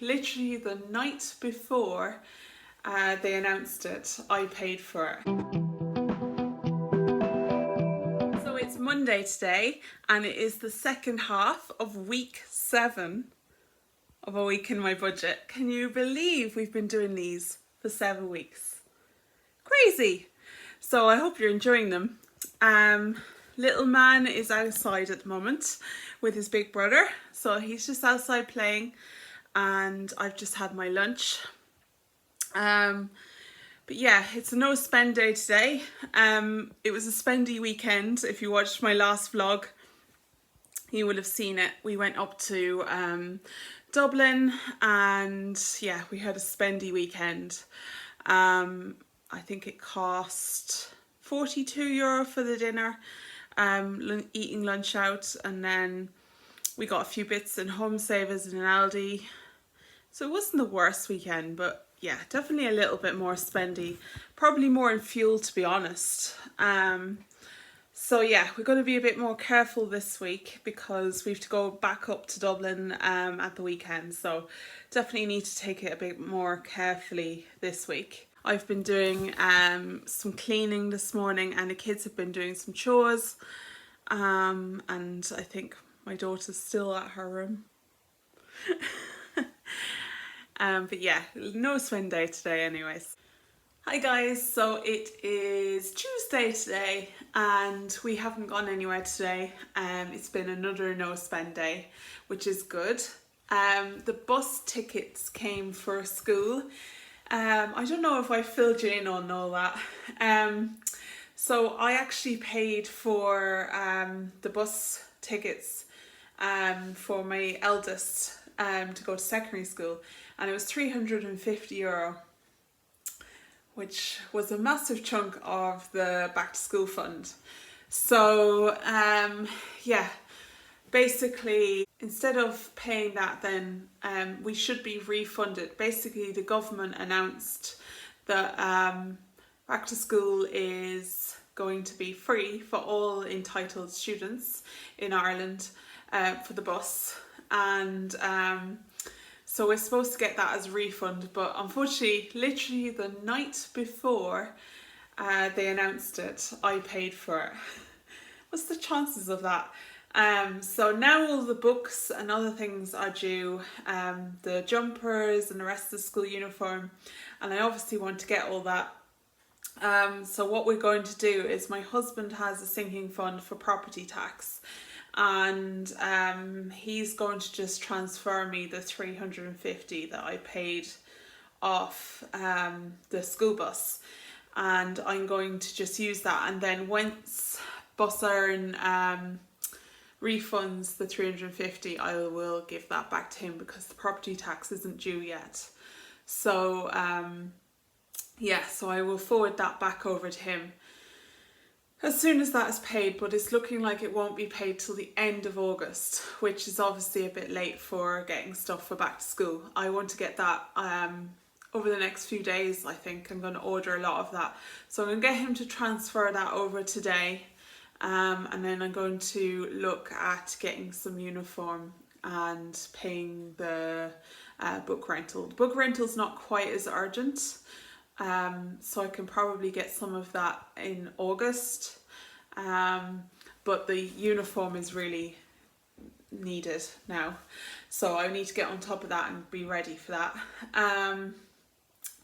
Literally the night before they announced it, I paid for it. So it's Monday today, and it is the second half of week 7 of a week in my budget. Can you believe we've been doing these for 7 weeks? Crazy! So I hope you're enjoying them. Little man is outside at the moment with his big brother, so he's just outside playing, and I've just had my lunch. But yeah, it's a no spend day today. It was a spendy weekend. If you watched my last vlog, you will have seen it. We went up to Dublin, and yeah, we had a spendy weekend. I think it cost €42 for the dinner, eating lunch out, and then we got a few bits in Home Savers in an Aldi. So it wasn't the worst weekend, but yeah, definitely a little bit more spendy, probably more in fuel, to be honest. So yeah, we're going to be a bit more careful this week because we have to go back up to Dublin at the weekend. So definitely need to take it a bit more carefully this week. I've been doing some cleaning this morning, and the kids have been doing some chores. And I think my daughter's still at her room. But yeah, no spend day today anyways. Hi guys, so it is Tuesday today and we haven't gone anywhere today. It's been another no spend day, which is good. The bus tickets came for school. I don't know if I filled you in on all that. So I actually paid for the bus tickets for my eldest to go to secondary school, and it was €350, which was a massive chunk of the back to school fund. So yeah, basically instead of paying that, then we should be refunded. Basically the government announced that back to school is going to be free for all entitled students in Ireland for the bus, and so we're supposed to get that as a refund, but unfortunately literally the night before they announced it, I paid for it. What's the chances of that? So now all the books and other things are due, the jumpers and the rest of the school uniform, and I obviously want to get all that. So what we're going to do is, my husband has a sinking fund for property tax, and he's going to just transfer me the $350 that I paid off the school bus, and I'm going to just use that, and then once Bus Iron refunds the $350, I will give that back to him because the property tax isn't due yet. So yeah, so I will forward that back over to him as soon as that is paid, but it's looking like it won't be paid till the end of August, which is obviously a bit late for getting stuff for back to school. I want to get that over the next few days. I think I'm going to order a lot of that. So I'm going to get him to transfer that over today, and then I'm going to look at getting some uniform and paying the book rental. The book rental's not quite as urgent. So I can probably get some of that in August, but the uniform is really needed now, so I need to get on top of that and be ready for that.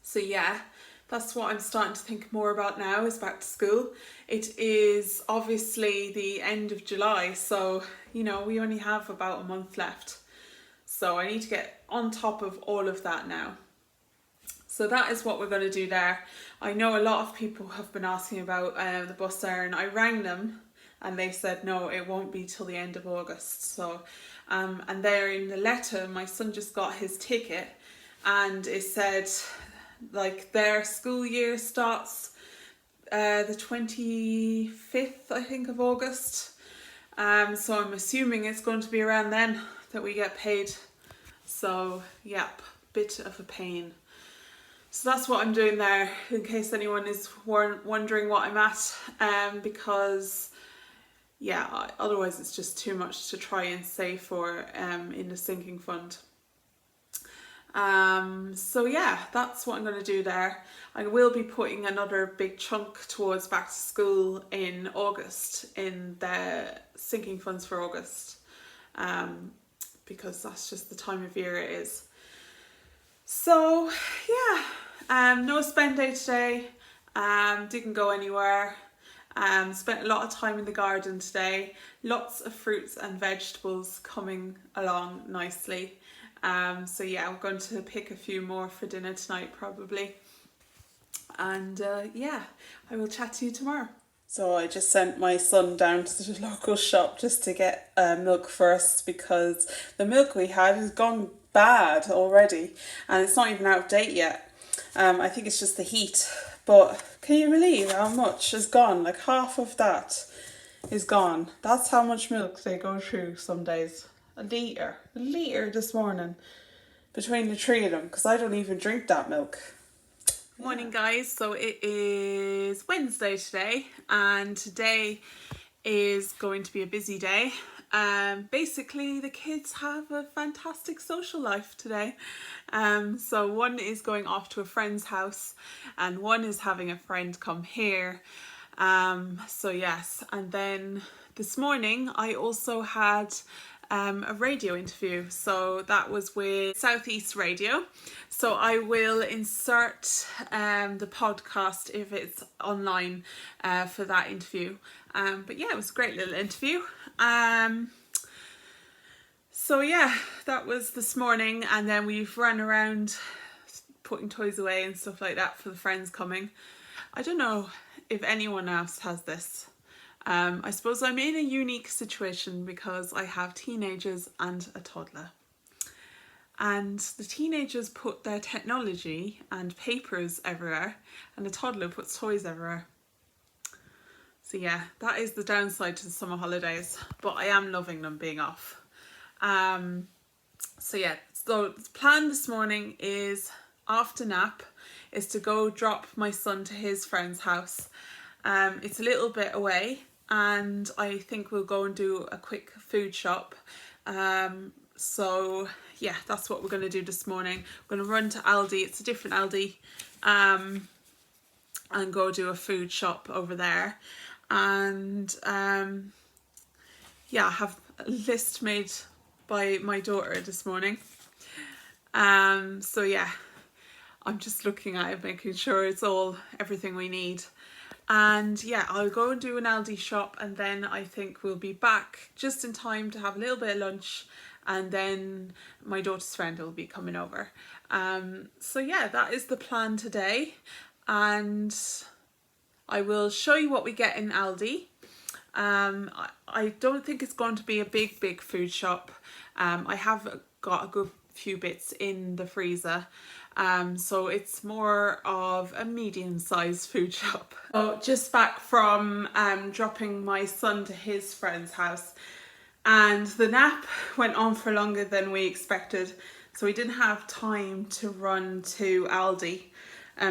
So yeah, that's what I'm starting to think more about now, is back to school. It is obviously the end of July, so you know, we only have about a month left, so I need to get on top of all of that now. So that is what we're going to do there. I know a lot of people have been asking about the Bus Iron. I rang them and they said no, it won't be till the end of August. So and there in the letter, my son just got his ticket, and it said like their school year starts the 25th, I think, of August. So I'm assuming it's going to be around then that we get paid. So yep, bit of a pain. So that's what I'm doing there, in case anyone is wondering what I'm at, because yeah, otherwise it's just too much to try and save for in the sinking fund. So yeah, that's what I'm going to do there. I will be putting another big chunk towards back to school in August, in the sinking funds for August, because that's just the time of year it is. So yeah, no spend day today, didn't go anywhere. Spent a lot of time in the garden today, lots of fruits and vegetables coming along nicely. So yeah, I'm going to pick a few more for dinner tonight probably. And yeah, I will chat to you tomorrow. So I just sent my son down to the local shop just to get milk first, because the milk we had has gone bad already and it's not even out of date yet. I think it's just the heat. But can you believe how much is gone? Like half of that is gone. That's how much milk they go through some days. A litre this morning between the three of them, because I don't even drink that milk. Morning guys, so it is Wednesday today, and today is going to be a busy day. Basically the kids have a fantastic social life today. So one is going off to a friend's house and one is having a friend come here. So yes, and then this morning I also had a radio interview, so that was with Southeast Radio. So I will insert the podcast if it's online for that interview. But yeah, it was a great little interview. So yeah, that was this morning, and then we've run around putting toys away and stuff like that for the friends coming. I don't know if anyone else has this. I suppose I'm in a unique situation because I have teenagers and a toddler. And the teenagers put their technology and papers everywhere, and the toddler puts toys everywhere. So yeah, that is the downside to the summer holidays, but I am loving them being off. So yeah, so the plan this morning is, after nap, is to go drop my son to his friend's house. It's a little bit away, and I think we'll go and do a quick food shop. So yeah, that's what we're going to do this morning. We're going to run to Aldi, it's a different Aldi, and go do a food shop over there. And yeah, I have a list made by my daughter this morning. So yeah, I'm just looking at it, making sure it's everything we need. And yeah, I'll go and do an Aldi shop, and then I think we'll be back just in time to have a little bit of lunch, and then my daughter's friend will be coming over. So yeah, that is the plan today, and I will show you what we get in Aldi. I don't think it's going to be a big food shop. I have got a good few bits in the freezer. So it's more of a medium-sized food shop. So just back from dropping my son to his friend's house, and the nap went on for longer than we expected, so we didn't have time to run to Aldi.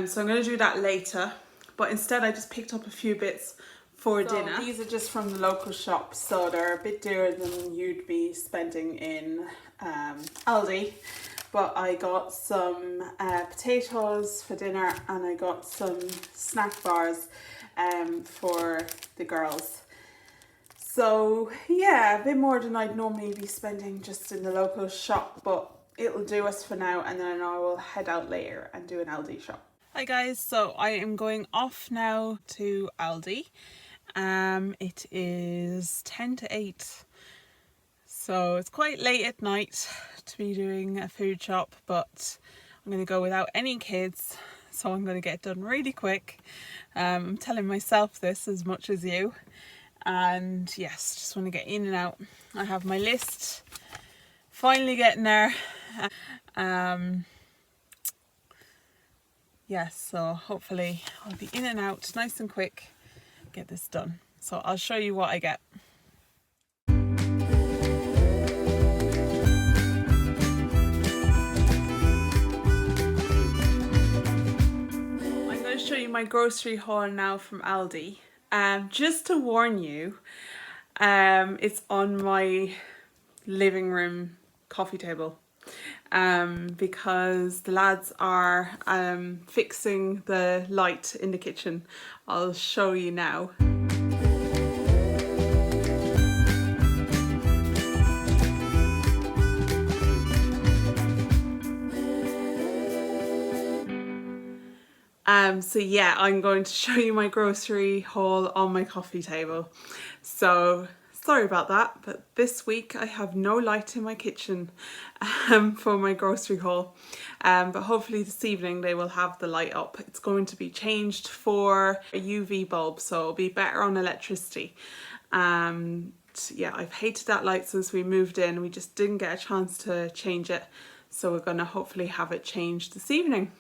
So I'm going to do that later, but instead I just picked up a few bits for dinner. These are just from the local shop, so they're a bit dearer than you'd be spending in Aldi. But I got some potatoes for dinner, and I got some snack bars for the girls. So yeah, a bit more than I'd normally be spending just in the local shop, but it'll do us for now, and then I will head out later and do an Aldi shop. Hi guys, so I am going off now to Aldi. It is 10 to 8. So it's quite late at night to be doing a food shop, but I'm going to go without any kids, so I'm going to get it done really quick. I'm telling myself this as much as you, and yes, just want to get in and out. I have my list, finally getting there. Yes, so hopefully I'll be in and out nice and quick, get this done. So I'll show you what I get. Show you my grocery haul now from Aldi. Just to warn you, it's on my living room coffee table. because the lads are fixing the light in the kitchen. I'll show you now. So yeah, I'm going to show you my grocery haul on my coffee table. So sorry about that, but this week I have no light in my kitchen for my grocery haul. But hopefully this evening they will have the light up. It's going to be changed for a UV bulb, so it'll be better on electricity. Yeah, I've hated that light since we moved in. We just didn't get a chance to change it. So we're gonna hopefully have it changed this evening.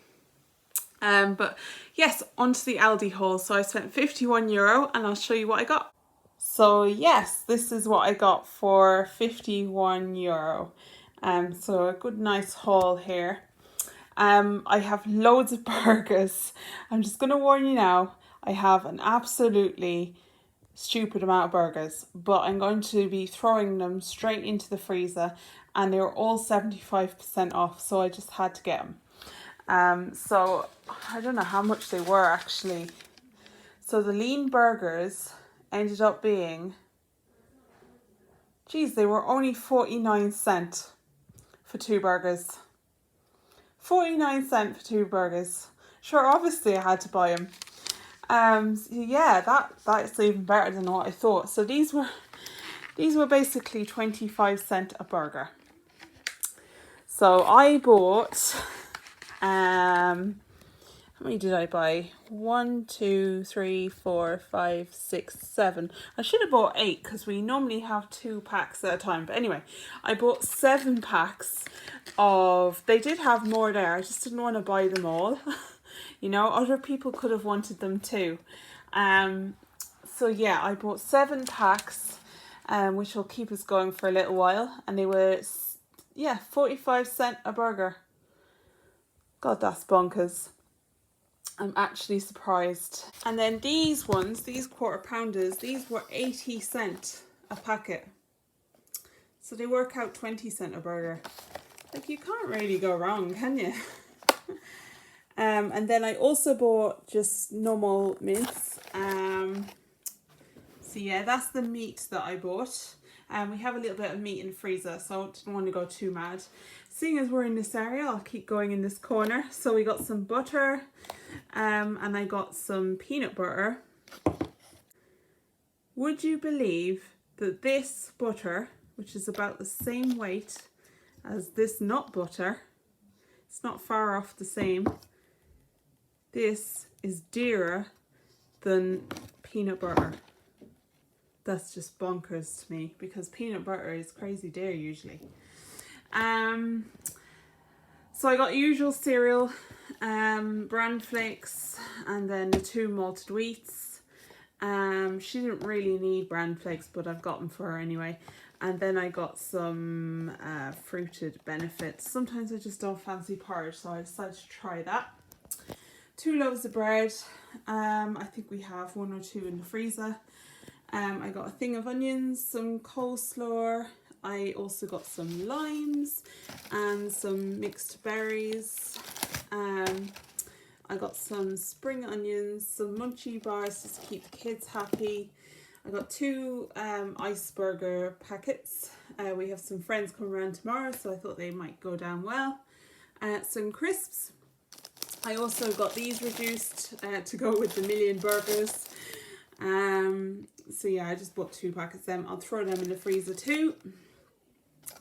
But yes, onto the Aldi haul. So I spent €51 and I'll show you what I got. So yes, this is what I got for €51. So a good nice haul here. I have loads of burgers. I'm just going to warn you now, I have an absolutely stupid amount of burgers, but I'm going to be throwing them straight into the freezer, and they were all 75% off, so I just had to get them. So I don't know how much they were actually. So the lean burgers ended up being, geez, they were only 49¢ for 2 burgers. 49¢ for 2 burgers. Sure, obviously I had to buy them. Yeah, that's even better than what I thought. So these were basically 25¢ a burger. So I bought, how many did I buy? 1, 2, 3, 4, 5, 6, 7. I should have bought 8 because we normally have 2 packs at a time. But anyway, I bought 7 packs of, they did have more there. I just didn't want to buy them all. You know, other people could have wanted them too. So yeah, I bought 7 packs, which will keep us going for a little while. And they were, yeah, 45¢ a burger. God, that's bonkers. I'm actually surprised. And then these ones, these quarter pounders, these were 80¢ a packet. So they work out 20€ a burger. Like, you can't really go wrong, can you? And then I also bought just normal mince. So yeah, that's the meat that I bought. We have a little bit of meat in the freezer, so I didn't want to go too mad. Seeing as we're in this area, I'll keep going in this corner. So we got some butter, and I got some peanut butter. Would you believe that this butter, which is about the same weight as this nut butter, it's not far off the same, this is dearer than peanut butter. That's just bonkers to me, because peanut butter is crazy dear usually. So I got usual cereal, bran flakes, and then the 2 malted wheats. She didn't really need bran flakes, but I've got them for her anyway. And then I got some fruited benefits. Sometimes I just don't fancy porridge, so I decided to try that. 2 loaves of bread. I think we have 1 or 2 in the freezer. I got a thing of onions, some coleslaw. I also got some limes and some mixed berries. I got some spring onions, some munchie bars just to keep the kids happy. I got 2 ice burger packets. We have some friends coming around tomorrow, so I thought they might go down well. Some crisps. I also got these reduced to go with the million burgers. So yeah, I just bought 2 packets of them. I'll throw them in the freezer too.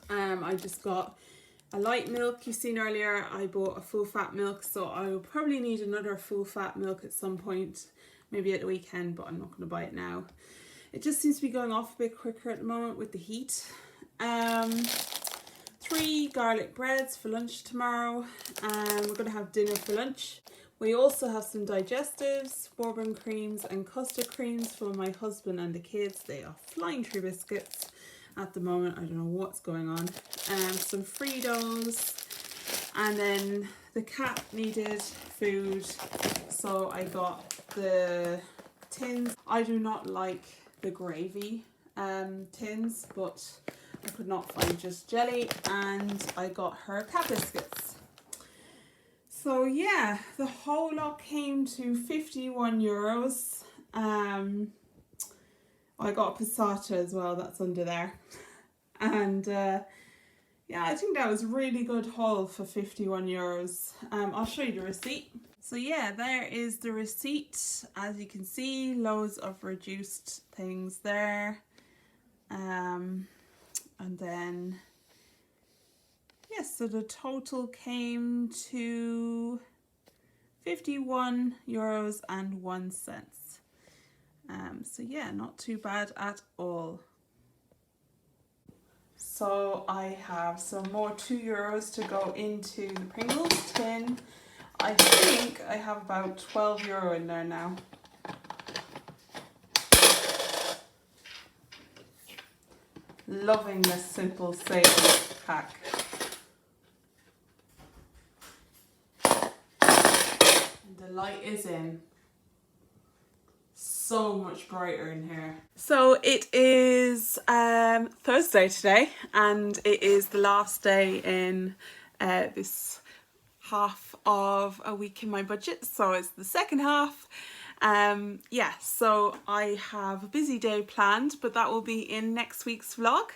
I just got a light milk. You've seen earlier I bought a full fat milk, so I will probably need another full fat milk at some point, maybe at the weekend, but I'm not going to buy it now. It just seems to be going off a bit quicker at the moment with the heat. 3 garlic breads for lunch tomorrow. We're going to have dinner for lunch. We also have some digestives, bourbon creams and custard creams for my husband and the kids. They are flying through biscuits at the moment. I don't know what's going on. Some Fritos, and then the cat needed food, so I got the tins. I do not like the gravy tins, but I could not find just jelly, and I got her cat biscuits. So yeah, the whole lot came to €51. I got a passata as well, that's under there. And yeah, I think that was a really good haul for €51. I'll show you the receipt. So yeah, there is the receipt. As you can see, loads of reduced things there. And then, yes, so the total came to €51.01. So yeah, not too bad at all. So I have some more €2 to go into the Pringles tin. I think I have about €12 in there now. Loving this simple safe pack. And the light is in. So much brighter in here. So it is Thursday today, and it is the last day in this half of a week in my budget, so it's the second half. Yeah, so I have a busy day planned, but that will be in next week's vlog.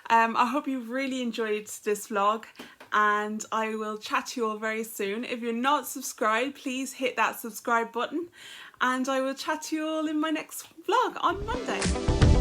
I hope you've really enjoyed this vlog, and I will chat to you all very soon. If you're not subscribed, please hit that subscribe button, and I will chat to you all in my next vlog on Monday.